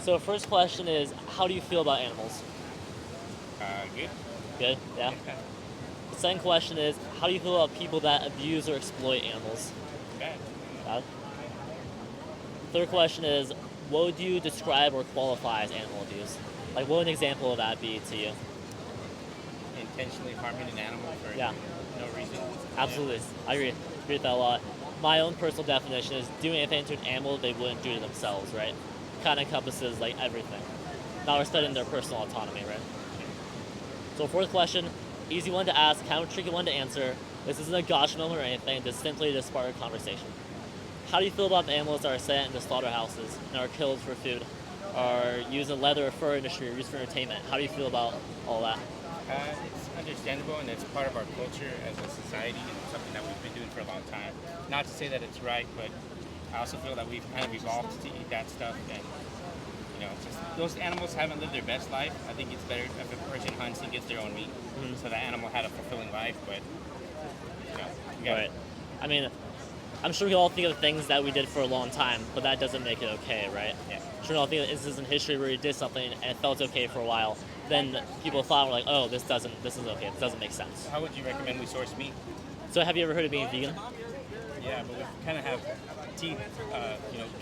So first question is, how do you feel about animals? Good. Good, yeah. The second question is, how do you feel about people that abuse or exploit animals? Bad. Bad. Third question is, what would you describe or qualify as animal abuse? Like, what would an example of that be to you? Intentionally harming an animal for Yeah, no reason. absolutely. I agree. Agree with that a lot. My own personal definition is doing anything to an animal they wouldn't do to themselves, right? Kind of encompasses like everything. Not respecting their personal autonomy, right? So fourth question, easy one to ask, kind of tricky one to answer. This isn't a gotcha moment or anything, just simply to spark a conversation. How do you feel about the animals that are sent into slaughterhouses and are killed for food, are used in leather or fur industry, or used for entertainment? How do you feel about all that? It's understandable and it's part of our culture as a society and something that we've been doing for a long time. Not to say that it's right, but I also feel that we've kind of evolved to eat that stuff and just, those animals haven't lived their best life. I think it's better if a person hunts and gets their own meat, so the animal had a fulfilling life. But you got Right. I mean, I'm sure we all think of things that we did for a long time, but that doesn't make it okay, right? Yeah. I'm sure we all think of instances in history where you did something and it felt okay for a while. Then people thought were like, oh, this isn't okay. This doesn't make sense. How would you recommend we source meat? So have you ever heard of being vegan? Yeah, but we kind of have teeth,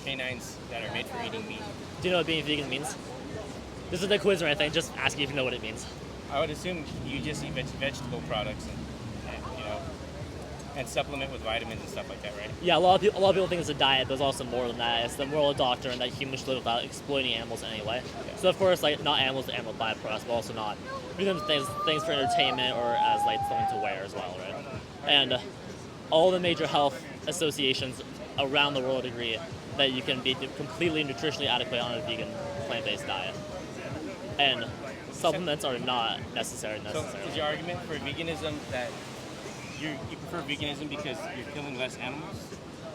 canines that are made for eating meat. Do you know what being vegan means? This isn't a quiz or anything. Just ask you if you know what it means. I would assume you just eat vegetable products and supplement with vitamins and stuff like that, right? Yeah, a lot of people think it's a diet, but there's also more than that. It's the moral doctrine that humans should live without exploiting animals anyway. Yeah. So of course, like not animals to animal byproducts, but also not doing them things for entertainment or as like something to wear as well, right? And all the major health associations around the world agree that you can be completely nutritionally adequate on a vegan plant-based diet, and supplements are not necessary. So is your argument for veganism that you prefer veganism because you're killing less animals?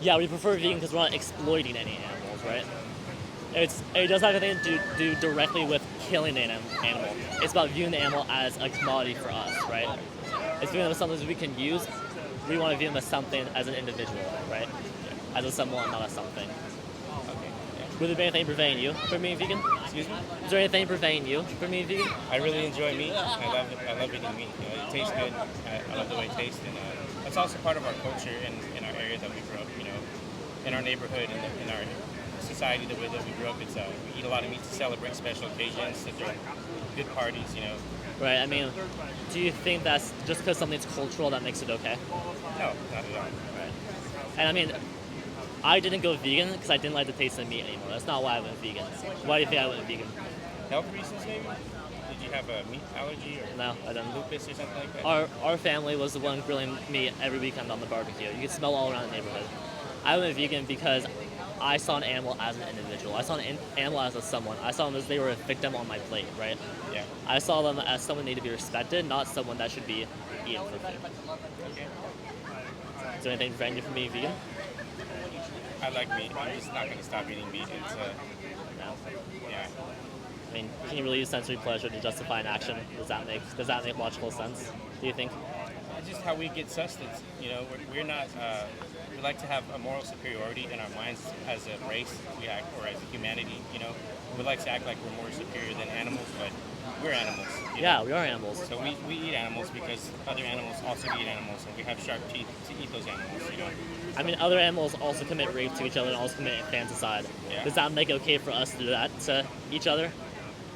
Yeah, we prefer vegan because we're not exploiting any animals, right? It doesn't have anything to do directly with killing an animal. It's about viewing the animal as a commodity for us, right? It's viewing them as something that we can use. We want to view them as something as an individual, right? As a someone, not as something. Okay. Yeah. Would there be anything preventing you from being vegan? Excuse me? Is there anything preventing you from being vegan? I really enjoy meat. I love eating meat. It tastes good. I love the way it tastes, and it's also part of our culture in our area that we grew up. In our neighborhood and in our society, the way that we grew up, it's we eat a lot of meat to celebrate special occasions, to throw good parties. Right. I mean, do you think that's just because something's cultural that makes it okay? No, not at all. Right. And I mean, I didn't go vegan because I didn't like the taste of meat anymore. That's not why I went vegan. Why do you think I went vegan? Health reasons, maybe? Did you have a meat allergy or No, I didn't. lupus or something like that? Our family was the one grilling meat every weekend on the barbecue. You could smell all around the neighborhood. I went vegan because I saw an animal as an individual. I saw an animal as a someone. I saw them as they were a victim on my plate, right? Yeah. I saw them as someone needed to be respected, not someone that should be eaten for food. Okay. Is there anything preventing you from being vegan? I like meat. I'm just not going to stop eating meat. It's No. yeah. I mean, can you really use sensory pleasure to justify an action? Does that make logical sense? Do you think? It's just how we get sustenance. We're not. We like to have a moral superiority in our minds as a race, or as a humanity. We like to act like we're more superior than animals, but we're animals. Yeah, we are animals. So we eat animals because other animals also eat animals, and we have sharp teeth to eat those animals. I mean, other animals also commit rape to each other and also commit infanticide. Yeah. Does that make it okay for us to do that to each other?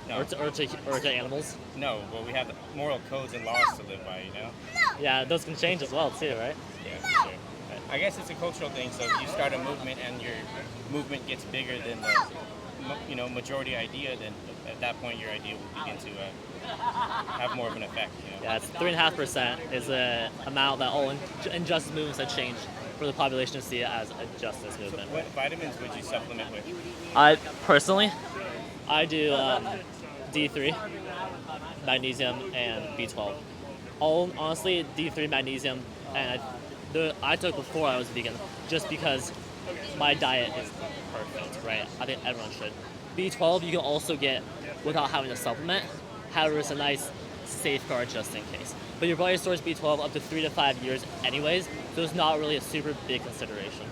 No. Or to animals? No, but we have moral codes and laws to live by. Yeah, those can change as well too, right? Yeah, for sure. I guess it's a cultural thing. So if you start a movement and your movement gets bigger than the majority idea, then at that point your idea will begin to have more of an effect. Yeah, it's 3.5% is the amount that all injustice movements have changed for the population to see it as a justice So movement. what vitamins would you supplement with? I personally, I do D3, magnesium, and B12. Honestly, D3, magnesium, and I took before I was vegan, just because my diet is perfect, right? I think everyone should. B12 you can also get without having a supplement. However, it's a nice safeguard just in case. But your body stores B12 up to 3 to 5 years anyways, so it's not really a super big consideration.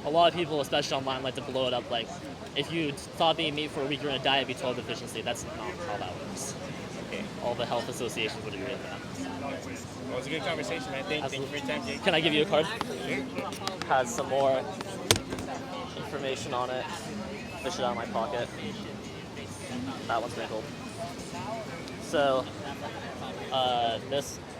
A lot of people, especially online, like to blow it up like if you stop eating meat for a week, you're gonna die of B12 deficiency. That's not how that works. Okay. All the health associations would agree with that. Well, it was a good conversation, man. Thank you for your time, Jake. Can I give you a card? Sure. Has some more information on it. Fish it out of my pocket. That one's wrinkled. So,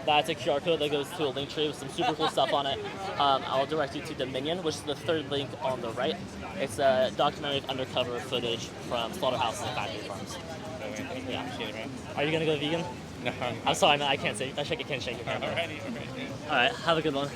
that's a QR code that goes to a link tree with some super cool stuff on it. I'll direct you to Dominion, which is the third link on the right. It's a documentary of undercover footage from slaughterhouses and factory farms. Yeah. Appreciate it, man. Are you gonna go vegan? No. I'm sorry, man. I can't shake your hand. Alrighty. All right. Have a good one.